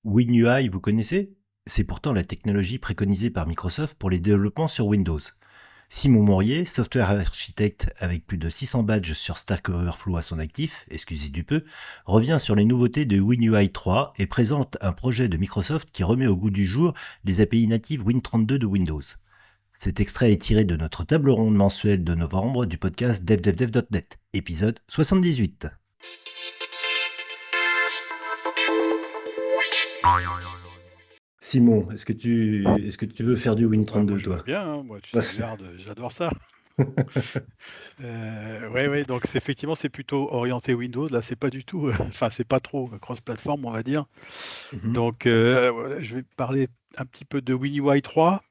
WinUI, vous connaissez? C'est pourtant la technologie préconisée par Microsoft pour les développements sur Windows. Simon Morier, software architecte avec plus de 600 badges sur Stack Overflow à son actif, excusez du peu, revient sur les nouveautés de WinUI 3 et présente un projet de Microsoft qui remet au goût du jour les API natives Win32 de Windows. Cet extrait est tiré de notre table ronde mensuelle de novembre du podcast devdevdev.net, épisode 78. Simon, est-ce que tu veux faire du Bah, moi, Win32, je veux toi? bien, hein, moi, tu sais, j'adore ça. Ouais, donc effectivement, c'est plutôt orienté Windows. Là, c'est pas du tout, enfin, c'est pas trop cross-platform, on va dire. Mhm. Donc, voilà, je vais parler un petit peu de WinUI 3,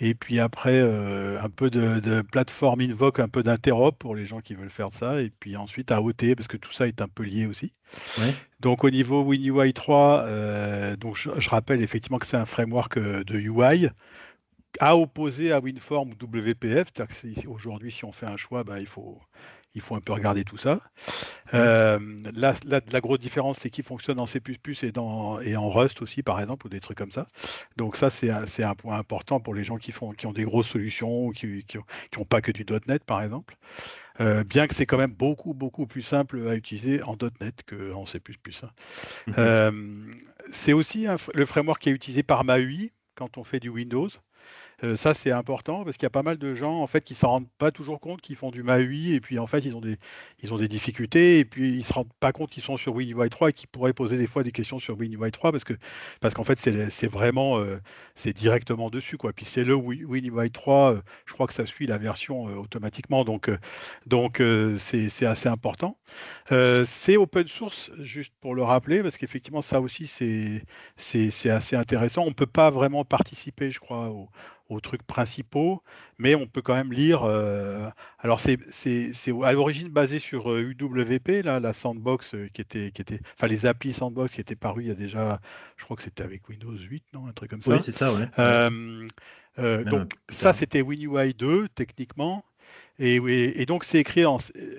et puis après, un peu de plateforme Invoke, un peu d'interop pour les gens qui veulent faire ça, et puis ensuite AOT, parce que tout ça est un peu lié aussi. Ouais. Donc, au niveau WinUI 3, donc je rappelle effectivement que c'est un framework de UI à opposer à WinForm ou WPF. C'est-à-dire que aujourd'hui, si on fait un choix, il faut un peu regarder tout ça. Ouais. La grosse différence, c'est qu'il fonctionne en C++ et en Rust aussi, par exemple, ou des trucs comme ça. Donc ça, c'est un point important pour les gens qui ont des grosses solutions ou qui ont pas que du .NET, par exemple. Bien que c'est quand même beaucoup, beaucoup plus simple à utiliser en .NET qu'en C++, hein. Mhm. Euh, c'est aussi le framework qui est utilisé par MAUI quand on fait du Windows. Ça, c'est important parce qu'il y a pas mal de gens en fait qui s'en rendent pas toujours compte qu'ils font du MAUI et puis en fait ils ont des difficultés et puis ils se rendent pas compte qu'ils sont sur WinUI 3 et qu'ils pourraient poser des fois des questions sur WinUI 3 parce qu'en fait c'est vraiment c'est directement dessus quoi. Puis c'est le WinUI 3, je crois que ça suit la version automatiquement donc c'est assez important. C'est open source juste pour le rappeler parce qu'effectivement ça aussi c'est assez intéressant. On ne peut pas vraiment participer, je crois, aux trucs principaux, mais on peut quand même lire. Alors c'est à l'origine basé sur UWP, là, la sandbox enfin les applis sandbox qui étaient parues il y a déjà, je crois que c'était avec Windows 8, non, un truc comme Oui, ça. c'est ça, ouais. Ouais. Euh, Même un donc peu plus ça tard. c'était WinUI 2 techniquement. Et donc c'est écrit en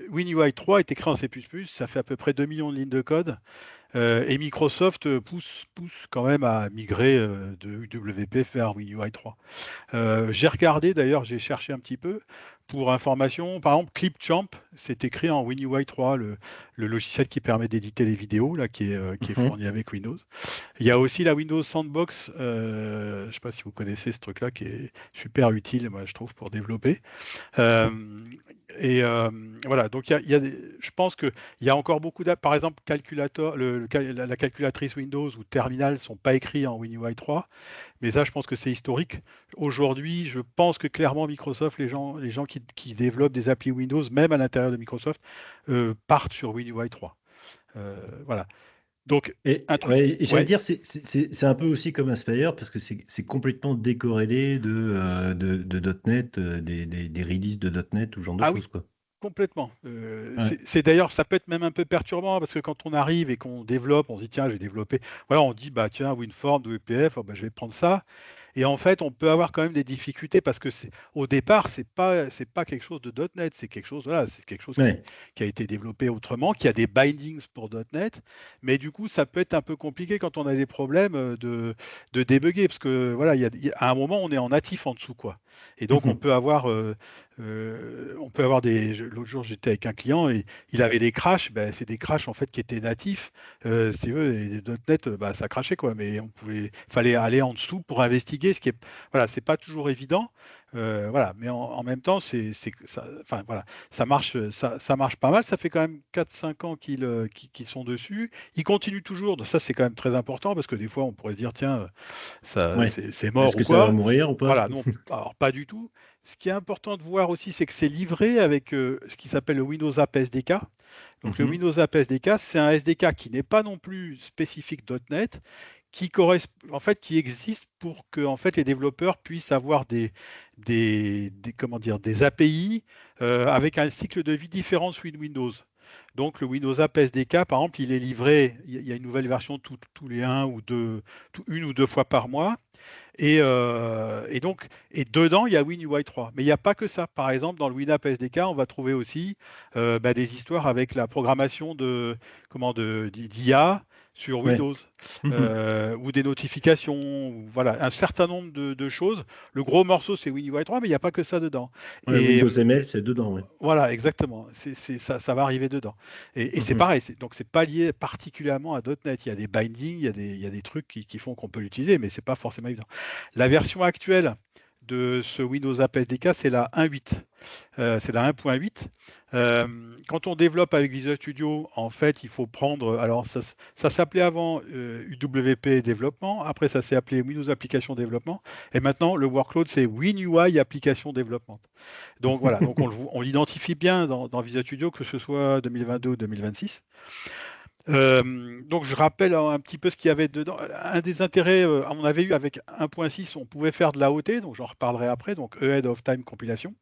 WinUI 3 est écrit en C++, ça fait à peu près 2 millions de lignes de code. Et Microsoft pousse quand même à migrer de UWP vers WinUI 3. J'ai regardé d'ailleurs, j'ai cherché un petit peu pour information. Par exemple, Clipchamp, c'est écrit en WinUI 3, le logiciel qui permet d'éditer les vidéos, là, qui est Mhm. fourni avec Windows. Il y a aussi la Windows Sandbox, je ne sais pas si vous connaissez ce truc-là, qui est super utile, moi, je trouve, pour développer. Euh, et voilà, donc je pense qu'il y a encore beaucoup d'apps, par exemple, la calculatrice Windows ou Terminal ne sont pas écrits en WinUI 3, mais ça, je pense que c'est historique. Aujourd'hui, je pense que clairement, Microsoft, les gens qui développent des applis Windows, même à l'intérieur de Microsoft, partent sur WinUI 3. Voilà. Donc, Et, un truc, ouais, et j'allais ouais. dire, c'est un peu aussi comme Aspire parce que c'est complètement décorrélé de .NET, des releases de .NET ou ce genre de Ah oui, choses, quoi. complètement. Ouais. C'est d'ailleurs, ça peut être même un peu perturbant parce que quand on arrive et qu'on développe, on se dit tiens, je vais développer. Voilà, on dit bah tiens, WinForm, WPF, oh, bah, je vais prendre ça. Et en fait, on peut avoir quand même des difficultés parce que au départ, c'est pas quelque chose de .NET, c'est quelque chose, voilà, c'est quelque chose qui, Ouais. qui a été développé autrement, qui a des bindings pour .NET, mais du coup, ça peut être un peu compliqué quand on a des problèmes de débugger parce que voilà, à un moment, on est en natif en dessous, quoi. Et donc, on Mhm. peut avoir, L'autre jour, j'étais avec un client et il avait des crashs, ben, c'est des crashs en fait qui étaient natifs. Si tu veux, et .NET, bah, ça crachait quoi, mais fallait aller en dessous pour investiguer, ce qui est, voilà, c'est pas toujours évident, voilà, mais en même temps, ça, enfin voilà, ça marche pas mal. Ça fait quand même 4-5 ans qu'ils sont dessus. Ils continuent toujours. Ça, c'est quand même très important parce que des fois, on pourrait se dire, tiens, ça, Ouais. c'est Est-ce mort ou que ça va quoi. mourir ou pas? Voilà, non, alors pas du tout. Ce qui est important de voir aussi, c'est que c'est livré avec ce qui s'appelle le Windows App SDK. Donc le Mhm. Windows App SDK, c'est un SDK qui n'est pas non plus spécifique .NET, en fait, qui existe pour que en fait, les développeurs puissent avoir comment dire, des API avec un cycle de vie différent sous Windows. Donc le Windows App SDK, par exemple, il est livré, il y a une nouvelle version tous les une ou deux fois par mois. Et dedans, il y a WinUI 3. Mais il n'y a pas que ça. Par exemple, dans le WinApp SDK, on va trouver aussi des histoires avec la programmation d'IA, sur Ouais. Windows, Mhm. ou des notifications, ou voilà, un certain nombre de choses. Le gros morceau, c'est WinUI 3, mais il n'y a pas que ça dedans. Ouais, Et Windows ML, c'est dedans, ouais. voilà, exactement. Ça va arriver dedans. Et c'est Mhm. pareil, donc c'est pas lié particulièrement à .NET. Il y a des bindings, il y a des trucs qui font qu'on peut l'utiliser, mais c'est pas forcément évident. La version actuelle de ce Windows App SDK, c'est la 1.8. C'est la 1.8. Quand on développe avec Visual Studio, en fait, il faut prendre. Alors, ça s'appelait avant UWP développement. Après, ça s'est appelé Windows Application Développement. Et maintenant, le workload, c'est WinUI Application Développement. Donc voilà, donc on l'identifie bien dans Visual Studio, que ce soit 2022 ou 2026. Donc je rappelle un petit peu ce qu'il y avait dedans. Un des intérêts, on avait eu avec 1.6, on pouvait faire de l'AOT, donc j'en reparlerai après, donc Ahead of Time Compilation,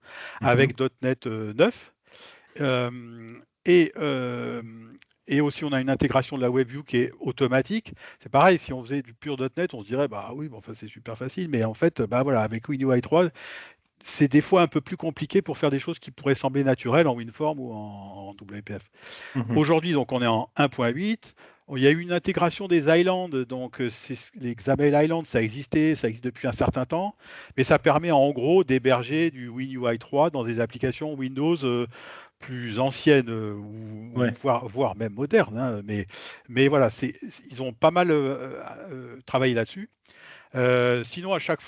avec Mhm. .NET 9. Euh, et, euh, et aussi, on a une intégration de la WebView qui est automatique. C'est pareil, si on faisait du pur .NET, on se dirait, bah oui, bon, enfin, c'est super facile. Mais en fait, bah voilà, avec WinUI 3, c'est des fois un peu plus compliqué pour faire des choses qui pourraient sembler naturelles en WinForm ou en WPF. Mhm. Aujourd'hui, donc, on est en 1.8. Il y a eu une intégration des islands, donc les Xamail Islands, ça existait, ça existe depuis un certain temps, mais ça permet en gros d'héberger du WinUI 3 dans des applications Windows plus anciennes ou Ouais. voire même modernes, hein, mais voilà, ils ont pas mal travaillé là-dessus. Sinon, à chaque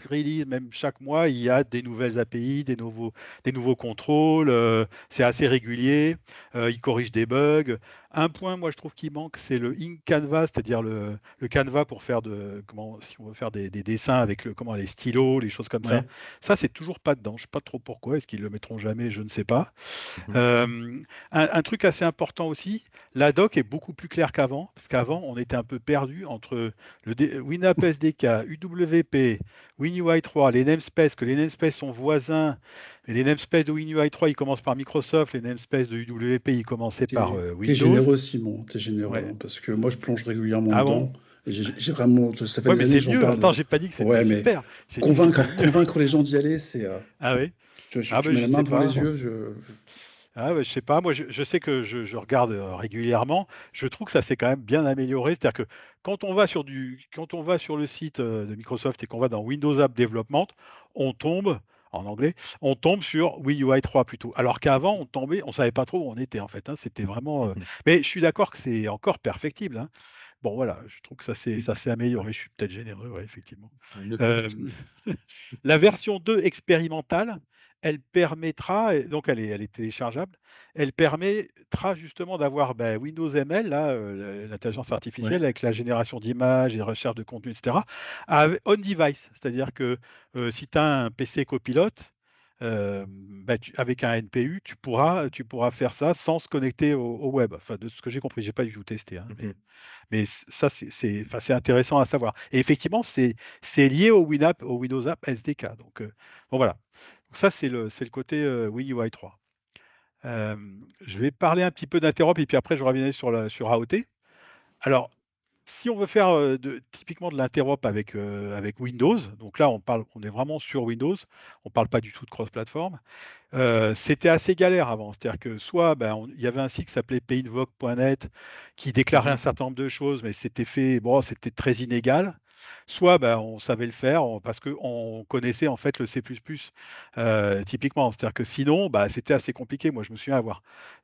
release, même chaque mois, il y a des nouvelles API, des nouveaux contrôles. C'est assez régulier. Ils corrigent des bugs. Un point, moi, je trouve qu'il manque, c'est le Ink Canvas, c'est-à-dire le Canva pour faire si on veut faire des dessins avec les stylos, les choses comme ça. Ouais. Ça, c'est toujours pas dedans. Je sais pas trop pourquoi. Est-ce qu'ils le mettront jamais? Je ne sais pas. Mhm. Euh, un truc assez important aussi, la doc est beaucoup plus claire qu'avant, parce qu'avant, on était un peu perdu entre WinApp SDK, UWP, WinUI 3, les namespaces, que les namespaces sont voisins, et les namespaces de WinUI 3, ils commencent par Microsoft, les namespaces de UWP, ils commençaient par T'es Windows. généreux, Simon, t'es Ouais. généreux, hein, parce que moi je plonge régulièrement Ah bon? dedans. Et j'ai vraiment, ça fait Ouais, des mais années c'est que j'en mieux. parle. Attends, j'ai pas dit que c'était Ouais, mais super. J'ai dit que c'était mieux. convaincre les gens d'y aller, Ah oui? Ah tu ben, mets je la main sais devant pas. les yeux. Ah ouais, je sais pas, moi je sais que je regarde régulièrement, je trouve que ça s'est quand même bien amélioré, c'est-à-dire que quand on va sur le site de Microsoft et qu'on va dans Windows App Development, on tombe, en anglais, on tombe sur WinUI 3 plutôt, alors qu'avant on savait pas trop où on était en fait, hein, c'était vraiment, Mhm. mais je suis d'accord que c'est encore perfectible, hein. Bon voilà, je trouve que Mm. ça s'est amélioré, je suis peut-être généreux, ouais, effectivement. Le- Euh, la version 2 expérimentale, elle permettra, et donc elle est téléchargeable, elle permettra justement d'avoir Windows ML, là, l'intelligence Ouais. artificielle, avec la génération d'images et recherche de contenu, etc., on-device. C'est-à-dire que si tu as un PC copilote, avec un NPU, tu pourras faire ça sans se connecter au web. Enfin, de ce que j'ai compris, j'ai pas du tout testé, hein, Mhm. mais ça, enfin, c'est intéressant à savoir. Et effectivement, c'est lié au Windows App SDK. Donc, bon, voilà. Donc, ça, c'est le côté WinUI 3. Euh, je vais parler un petit peu d'interop et puis après, je reviendrai sur AOT. Alors, si on veut faire typiquement de l'interop avec Windows, donc là, on est vraiment sur Windows, on ne parle pas du tout de cross-platform. C'était assez galère avant. C'est-à-dire que soit il y avait un site qui s'appelait painvoc.net qui déclarait un Mhm. certain nombre de choses, mais c'était très inégal. Soit on savait le faire parce qu'on connaissait en fait le C++ typiquement. C'est-à-dire que sinon, c'était assez compliqué. Moi, je me souviens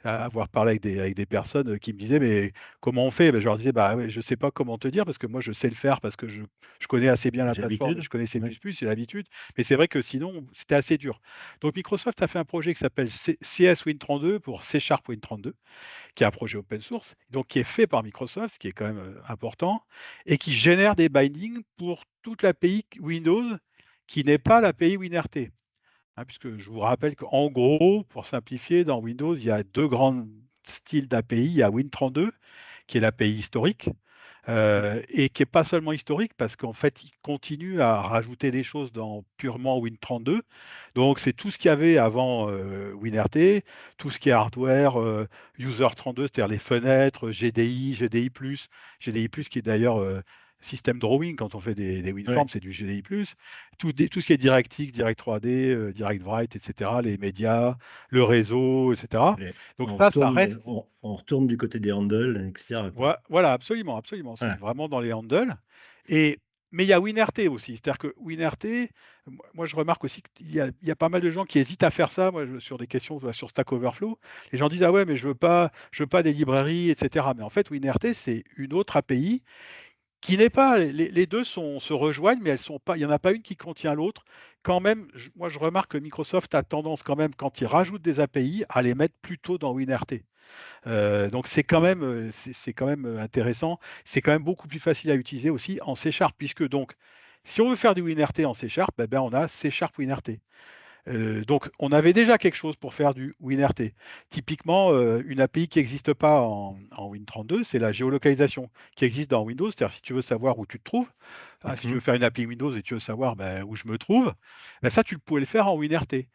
avoir parlé avec des personnes qui me disaient, mais comment on fait? Je leur disais, bah ouais, je ne sais pas comment te dire parce que moi, je sais le faire parce que je connais assez bien la J'ai plateforme et l'habitude. je connais C++, Ouais. j'ai l'habitude. Mais c'est vrai que sinon, c'était assez dur. Donc Microsoft a fait un projet qui s'appelle CS Win32 pour C# Win32, qui est un projet open source, donc qui est fait par Microsoft, ce qui est quand même important, et qui génère des bindings pour toute l'API Windows qui n'est pas l'API WinRT. Hein, puisque je vous rappelle qu'en gros, pour simplifier, dans Windows, il y a deux grands styles d'API. Il y a Win32, qui est l'API historique, et qui n'est pas seulement historique parce qu'en fait, il continue à rajouter des choses dans purement Win32. Donc, c'est tout ce qu'il y avait avant WinRT, tout ce qui est hardware, User32, c'est-à-dire les fenêtres, GDI, GDI+, qui est d'ailleurs système drawing, quand on fait des WinForms, Ouais. c'est du GDI+. Tout ce qui est DirectX, Direct 3D, Direct Write, etc., les médias, le réseau, etc. Allez, Donc ça reste. on retourne du côté des handles, etc., quoi. Voilà, absolument, absolument. C'est Ouais. vraiment dans les handles. Et, mais il y a WinRT aussi. C'est-à-dire que WinRT, moi je remarque aussi qu'il y a pas mal de gens qui hésitent à faire ça. Moi, sur des questions sur Stack Overflow, les gens disent ah ouais, mais je veux pas des librairies, etc. Mais en fait, WinRT, c'est une autre API qui n'est pas. Les deux se rejoignent, mais elles sont pas. Il n'y en a pas une qui contient l'autre. Quand même, moi je remarque que Microsoft a tendance quand même, quand ils rajoutent des API, à les mettre plutôt dans WinRT. Donc c'est quand même, intéressant. C'est quand même beaucoup plus facile à utiliser aussi en C#, puisque donc si on veut faire du WinRT en C#, eh ben, on a C# WinRT. Donc on avait déjà quelque chose pour faire du WinRT. Typiquement, une API qui n'existe pas en Win32, c'est la géolocalisation qui existe dans Windows. C'est-à-dire si tu veux savoir où tu te trouves, si tu veux faire une API Windows et tu veux savoir où je me trouve, ça tu pouvais le faire en WinRT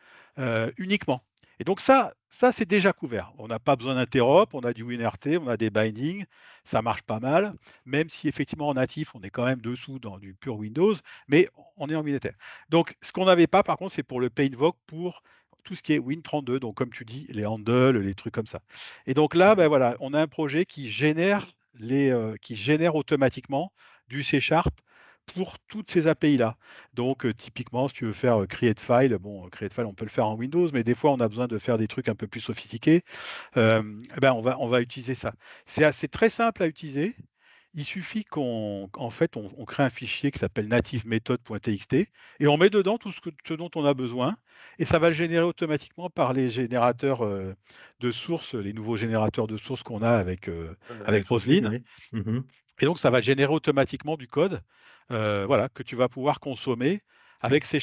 uniquement. Et donc ça c'est déjà couvert. On n'a pas besoin d'interop, on a du WinRT, on a des bindings, ça marche pas mal, même si effectivement en natif on est quand même dessous dans du pur Windows, mais on est en WinRT. Donc, ce qu'on n'avait pas, par contre, c'est pour le PaintVoc pour tout ce qui est Win32, donc comme tu dis, les handles, les trucs comme ça. Et donc là, voilà, on a un projet qui génère automatiquement du C# pour toutes ces API-là. Donc, typiquement, si tu veux faire create file, create file, on peut le faire en Windows, mais des fois, on a besoin de faire des trucs un peu plus sophistiqués. On va utiliser ça. C'est très simple à utiliser. Il suffit qu'on crée un fichier qui s'appelle native-method.txt et on met dedans tout ce dont on a besoin et ça va le générer automatiquement par les générateurs de sources, les nouveaux générateurs de sources qu'on a avec Roslyn. Oui. Mhm. Et donc ça va générer automatiquement du code que tu vas pouvoir consommer avec C#.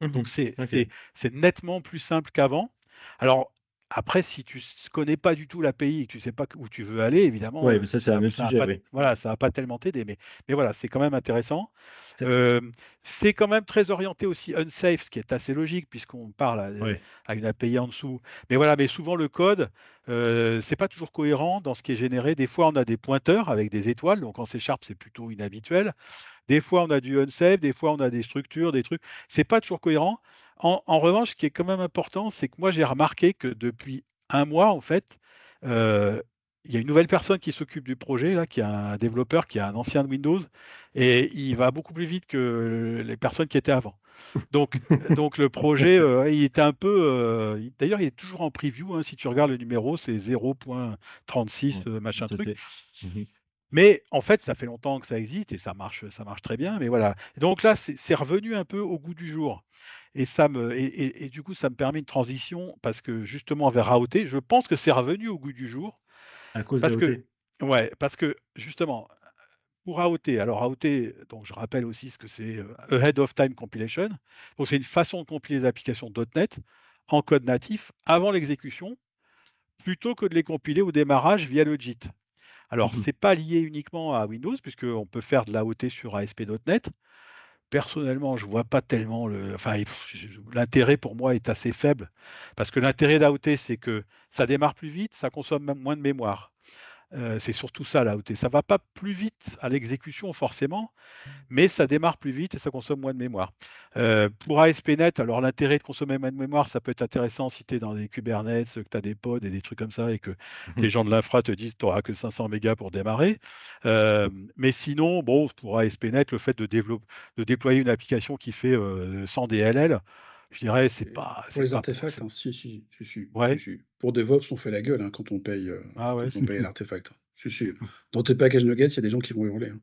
Donc Ok. c'est nettement plus simple qu'avant. Alors après, si tu ne connais pas du tout l'API et que tu ne sais pas où tu veux aller, évidemment, Ouais, mais ça, c'est un autre ça va sujet, pas, oui. voilà, ça va pas tellement t'aider. Mais voilà, c'est quand même intéressant. Ça- C'est quand même très orienté aussi unsafe, ce qui est assez logique puisqu'on parle Ouais. à une API en dessous. Mais voilà, mais souvent le code, c'est pas toujours cohérent dans ce qui est généré. Des fois, on a des pointeurs avec des étoiles, donc en C#, c'est plutôt inhabituel. Des fois, on a du unsafe, des fois, on a des structures, des trucs. C'est pas toujours cohérent. En revanche, ce qui est quand même important, c'est que moi, j'ai remarqué que depuis un mois, en fait, il y a une nouvelle personne qui s'occupe du projet, là, qui est un développeur, qui est un ancien de Windows, et il va beaucoup plus vite que les personnes qui étaient avant. Donc, le projet, il était un peu. D'ailleurs, il est toujours en preview. Hein, si tu regardes le numéro, c'est 0.36, machin Tout à truc. fait. Mhm. Mais en fait, ça fait longtemps que ça existe et ça marche très bien. Mais voilà. Donc là, c'est revenu un peu au goût du jour. Et du coup, ça me permet une transition parce que justement vers AOT, je pense que c'est revenu au goût du jour À cause parce que, d'AOT. ouais, parce que justement pour AOT, alors AOT, donc je rappelle aussi ce que c'est Ahead of Time Compilation. Donc c'est une façon de compiler les applications .NET en code natif avant l'exécution, plutôt que de les compiler au démarrage via le JIT. Alors, Mhm. c'est pas lié uniquement à Windows, puisqu'on peut faire de l'AOT sur ASP.NET. Personnellement, je vois pas tellement l'intérêt pour moi est assez faible, parce que l'intérêt d'AOT, c'est que ça démarre plus vite, ça consomme même moins de mémoire. C'est surtout ça l'AOT. Ça va pas plus vite à l'exécution forcément, mais ça démarre plus vite et ça consomme moins de mémoire. Pour ASP.NET, alors l'intérêt de consommer moins de mémoire, ça peut être intéressant si tu es dans des Kubernetes, que tu as des pods et des trucs comme ça, et que les gens de l'infra te disent que tu n'auras que 500 mégas pour démarrer. Mais sinon, bon, pour ASP.NET, le fait de déployer une application qui fait 100 DLL, je dirais, c'est pas, Pour les pas pour. artefacts, hein, si. Ouais. Pour DevOps, on fait la gueule hein, quand on paye, Ah ouais. l'artefact. Si. Dans tes packages nuggets, il y a des gens qui vont hurler. Hein.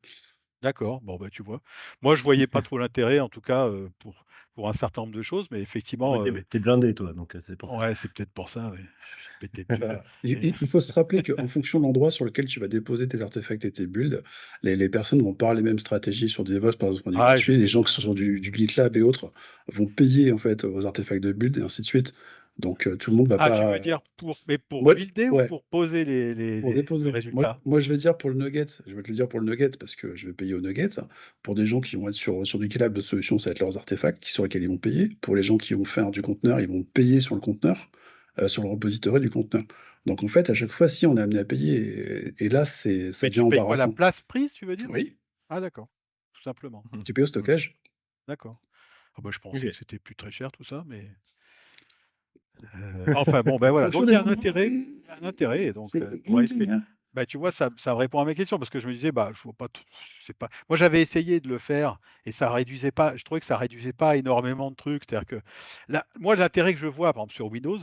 D'accord, bon bah tu vois. Moi je voyais pas trop l'intérêt en tout cas pour un certain nombre de choses, mais effectivement, Ouais, t'es blindé, toi, donc c'est pour ça. ouais, c'est peut-être pour ça, ouais. Peut-être plus. Voilà. Il faut se rappeler qu'en fonction de l'endroit sur lequel tu vas déposer tes artefacts et tes builds, les personnes vont pas avoir les mêmes stratégies sur DevOps, par exemple, on est Ah, je habitué, les sais. gens qui sont sur du GitLab et autres vont payer en fait aux artefacts de build et ainsi de suite. Donc tout le monde va Ah, tu veux pas. dire pour Ouais, builder ou ouais, pour poser pour le déposer. résultat? Moi, je vais dire pour le nugget, je vais te le dire pour le nugget parce que je vais payer au nugget. Pour des gens qui vont être sur du GitLab de solution, ça va être leurs artefacts sur lesquels ils vont payer. Pour les gens qui vont faire du conteneur, ils vont payer sur le conteneur, sur le repository du conteneur. Donc en fait, à chaque fois, si on est amené à payer, et là, ça Mais devient tu payes quoi, la embarrassant. place prise, tu veux dire? Oui, Ah d'accord, tout simplement. Tu payes au stockage. D'accord. Ah bah, je pensais que Ok. c'était plus très cher tout ça, mais enfin bon, ben voilà. Fonction Donc il y des a endroits, un intérêt, et donc c'est pour bling SP, bling, hein. bah, tu vois, ça me répond à mes questions parce que je me disais, bah, je vois pas, c'est pas. Moi, j'avais essayé de le faire et ça réduisait pas. Je trouvais que ça réduisait pas énormément de trucs. C'est-à-dire que là, moi, l'intérêt que je vois, par exemple, sur Windows,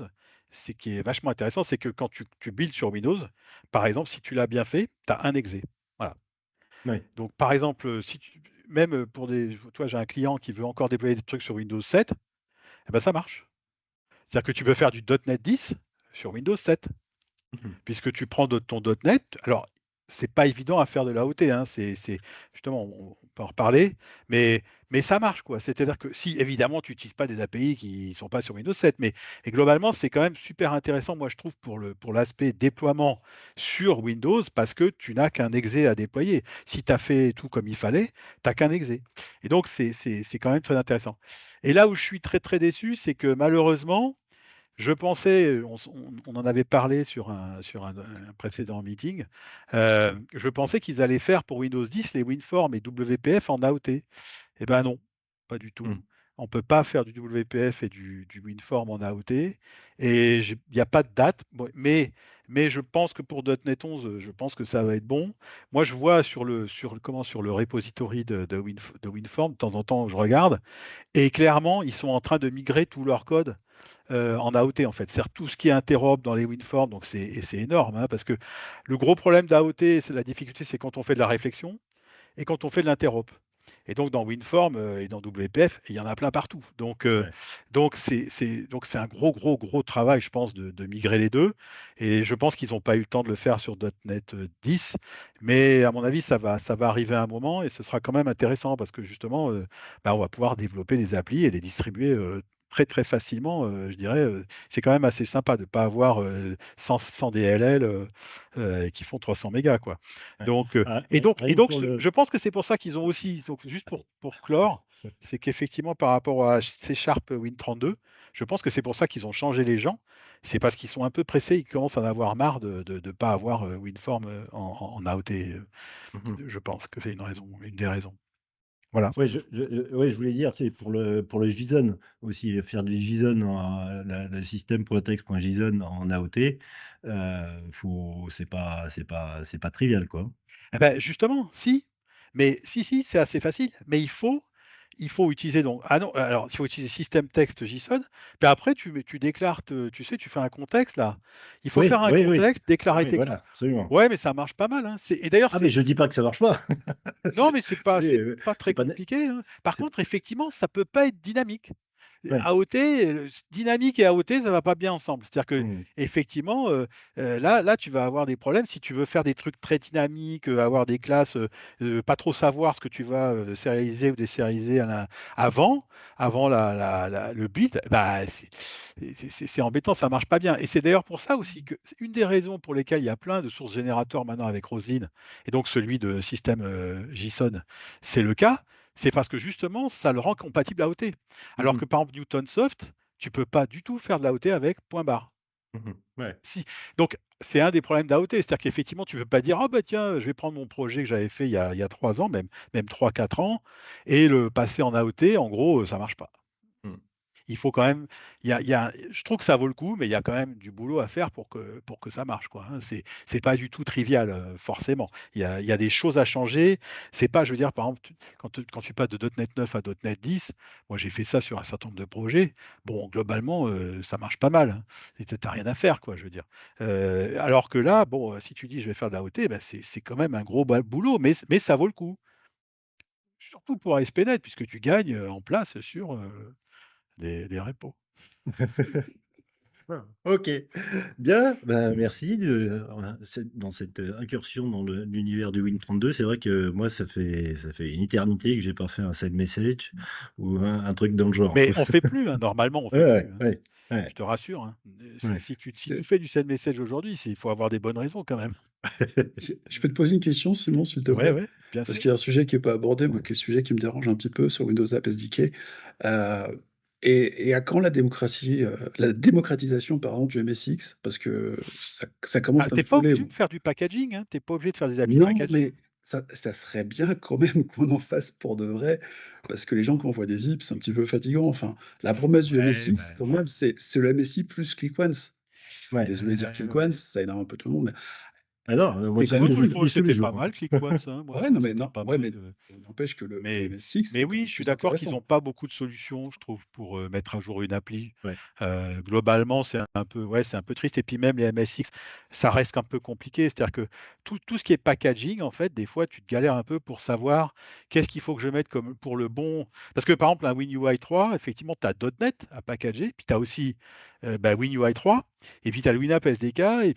c'est qui est vachement intéressant, c'est que quand tu builds sur Windows, par exemple, si tu l'as bien fait, tu as un exe. Voilà. Ouais. Donc, par exemple, si tu, même pour des, toi, j'ai un client qui veut encore déployer des trucs sur Windows 7, eh ben, ça marche. C'est-à-dire que tu peux faire du .NET 10 sur Windows 7, Mhm. puisque tu prends de ton .NET. Alors, c'est pas évident à faire de l'AOT, hein, justement, on peut en reparler, mais ça marche, quoi. C'est-à-dire que si, évidemment, tu n'utilises pas des API qui ne sont pas sur Windows 7, mais et globalement, c'est quand même super intéressant, moi, je trouve, pour l'aspect déploiement sur Windows, parce que tu n'as qu'un exe à déployer. Si tu as fait tout comme il fallait, tu n'as qu'un exe. Et donc, c'est quand même très intéressant. Et là où je suis très, très déçu, c'est que malheureusement, je pensais, on en avait parlé sur un précédent meeting, je pensais qu'ils allaient faire pour Windows 10 les WinForm et WPF en AOT. Eh ben non, pas du tout. Mhm. On ne peut pas faire du WPF et du WinForm en AOT. Et il n'y a pas de date. Bon, mais je pense que pour .NET 11, je pense que ça va être bon. Moi, je vois sur le repository de WinForm, de temps en temps, je regarde. Et clairement, ils sont en train de migrer tout leur code en AOT en fait. C'est-à-dire tout ce qui est interop dans les WinForm, donc c'est énorme, hein, parce que le gros problème d'AOT, c'est la difficulté, c'est quand on fait de la réflexion et quand on fait de l'interop. Et donc dans WinForm et dans WPF, il y en a plein partout. Ouais. Donc c'est un gros, gros, gros travail, je pense, de migrer les deux. Et je pense qu'ils n'ont pas eu le temps de le faire sur .NET 10. Mais à mon avis, ça va arriver à un moment et ce sera quand même intéressant parce que justement, bah, on va pouvoir développer des applis et les distribuer très, très facilement. Je dirais, c'est quand même assez sympa de ne pas avoir 100 DLL qui font 300 mégas, quoi. Ouais. Donc, Ah, et rien que donc, pour le. je pense que c'est pour ça qu'ils ont aussi, donc juste pour clore, c'est qu'effectivement par rapport à C Sharp Win32, je pense que c'est pour ça qu'ils ont changé les gens. C'est parce qu'ils sont un peu pressés, ils commencent à en avoir marre de ne pas avoir WinForm en AOT. Mhm. Je pense que c'est une raison, une des raisons. Voilà. Ouais, ouais, je voulais dire, c'est pour le JSON aussi, faire du JSON, le système.txt.json en AOT, c'est pas trivial, quoi. Eh ben, justement, si. Mais si, c'est assez facile. Mais il faut utiliser donc. Ah non, alors il faut utiliser système texte JSON. Puis après, tu déclares, tu sais, tu fais un contexte là. Il faut Oui, faire un oui, oui. contexte, déclarer Oui, tes. voilà, absolument. Ouais, mais ça marche pas mal, hein. Et d'ailleurs, Ah, mais je dis pas que ça marche pas. non, mais c'est pas, Oui, c'est pas très c'est pas. compliqué, hein. Par C'est- contre, effectivement, ça peut pas être dynamique. Ouais. AOT, dynamique et AOT, ça va pas bien ensemble. C'est-à-dire que Mhm. effectivement, là, tu vas avoir des problèmes si tu veux faire des trucs très dynamiques, avoir des classes, pas trop savoir ce que tu vas sérialiser ou désérialiser avant, avant le build. Bah, c'est embêtant, ça marche pas bien. Et c'est d'ailleurs pour ça aussi que c'est une des raisons pour lesquelles il y a plein de sources générateurs maintenant avec Roslyn et donc celui de système JSON, c'est le cas. C'est parce que justement, ça le rend compatible AOT. Alors que Mhm. par exemple, Newtonsoft, tu peux pas du tout faire de l'AOT avec point barre. Mhm. Ouais. Si. Donc, c'est un des problèmes d'AOT, c'est-à-dire qu'effectivement, tu ne veux pas dire, ah bah tiens, je vais prendre mon projet que j'avais fait il y a 3 ans, même 3-4 ans, et le passer en AOT, en gros, ça marche pas. Mhm. Il faut quand même, je trouve que ça vaut le coup, mais il y a quand même du boulot à faire pour que ça marche, quoi, hein. C'est pas du tout trivial, forcément. Il y a des choses à changer. C'est pas, je veux dire, par exemple, quand tu passes de .NET 9 à .NET 10, moi j'ai fait ça sur un certain nombre de projets. Bon, globalement, ça marche pas mal, hein. T'as rien à faire, quoi, je veux dire. Alors que là, bon, si tu dis je vais faire de la OT, ben, c'est quand même un gros boulot, mais ça vaut le coup. Surtout pour ASP.NET, puisque tu gagnes en place sur les repos. Ok, bien, ben, merci dans cette incursion dans l'univers du Win32. C'est vrai que moi, ça fait une éternité que j'ai pas fait un side message ou un truc dans le genre, Mais quoi. on fait plus, hein, normalement, on Ouais, fait ouais, plus, hein. ouais, Je ouais, te rassure, hein. ouais. Si tu Euh, fais du send message aujourd'hui, il faut avoir des bonnes raisons quand même. je peux te poser une question, Simon, s'il te Ouais, plaît? ouais, bien Parce sûr. qu'il y a un sujet qui n'est pas abordé, moi, qui est un sujet qui me dérange un petit peu sur Windows App SDK. Euh, et à quand la démocratisation, pardon, du MSX? Parce que ça commence Ah, à me t'es pas saouler, obligé moi. de faire du packaging, hein. T'es pas obligé de faire des applis Non, mais packaging. ça serait bien quand même qu'on en fasse pour de vrai, parce que les gens qui envoient des zips, c'est un petit peu fatigant. Enfin, la promesse du Ouais, MSI, bah, quand même, c'est le MSI plus Click Once. Ouais. Désolé de dire Click Once, ça énerve un peu tout le monde, mais Ah non, moi c'est aussi, quand moi, même je je cool. trouvais que l'utilise tous les c'était pas jours. mal, Click Once, hein. Moi, je Ouais, trouve non, que mais c'était non, pas ouais, mal. mais n'empêche que le Mais, MS6, mais c'est quand oui, même je suis plus d'accord qu'ils intéressant. n'ont pas beaucoup de solutions, je trouve, pour mettre à jour une appli. Ouais. Globalement, c'est un peu triste. Et puis même les MSX, ça reste un peu compliqué. C'est-à-dire que tout ce qui est packaging, en fait, des fois, tu te galères un peu pour savoir qu'est-ce qu'il faut que je mette comme pour le bon. Parce que par exemple, un WinUI 3, effectivement, tu as .NET à packager, puis tu as aussi WinUI 3, et puis tu as le WinApp SDK, et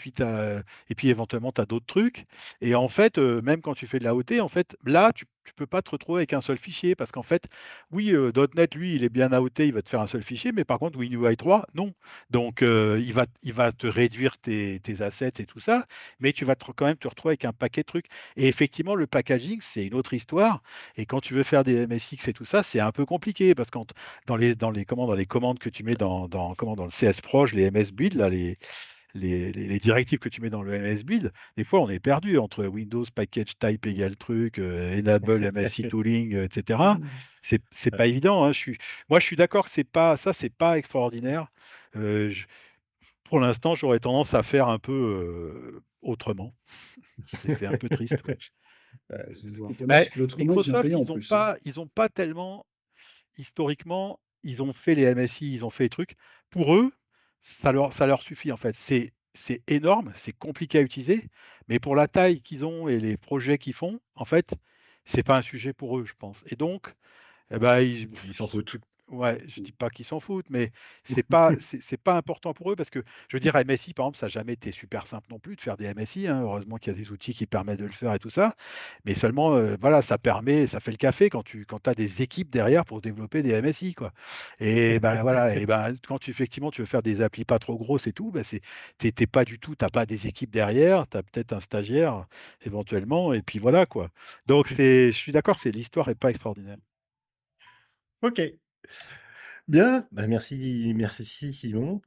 puis éventuellement, tu as d'autres trucs. Et en fait, même quand tu fais de la OT, en fait, là, tu peux pas te retrouver avec un seul fichier parce qu'en fait, oui, .NET, lui, il est bien AOT, il va te faire un seul fichier, mais par contre, WinUI 3, non. Donc, il va te réduire tes assets et tout ça, mais tu vas quand même te retrouver avec un paquet de trucs. Et effectivement, le packaging, c'est une autre histoire. Et quand tu veux faire des MSX et tout ça, c'est un peu compliqué parce que dans les commandes que tu mets dans le CS Proj, les MS Build, là, les directives que tu mets dans le MS Build, des fois on est perdu entre Windows Package Type égale truc, Enable MSI Tooling, etc. C'est pas évident, hein. Moi je suis d'accord que c'est pas extraordinaire. Euh, je- pour l'instant, j'aurais tendance à faire un peu autrement. Et c'est un peu triste, ouais. Ce qui est dommage, Bah, c'est que l'autrement, il devient Microsoft, payant en plus, hein. ils ont pas tellement historiquement, ils ont fait les MSI, ils ont fait les trucs. Pour eux, ça leur suffit en fait. C'est énorme, c'est compliqué à utiliser, mais pour la taille qu'ils ont et les projets qu'ils font, en fait, c'est pas un sujet pour eux, je pense. Et donc, eh ben, Ils s'en foutent. ouais, je dis pas qu'ils s'en foutent, mais c'est pas important pour eux parce que je veux dire, MSI par exemple, ça n'a jamais été super simple non plus de faire des MSI, hein. Heureusement qu'il y a des outils qui permettent de le faire et tout ça, mais seulement voilà, ça fait le café quand tu as des équipes derrière pour développer des MSI quoi. Et ben voilà, et ben quand effectivement tu veux faire des applis pas trop grosses et tout, ben t'es pas du tout, t'as pas des équipes derrière, tu as peut-être un stagiaire éventuellement, et puis voilà quoi. Donc je suis d'accord, l'histoire est pas extraordinaire. Ok. Bien. Bah, merci Simon.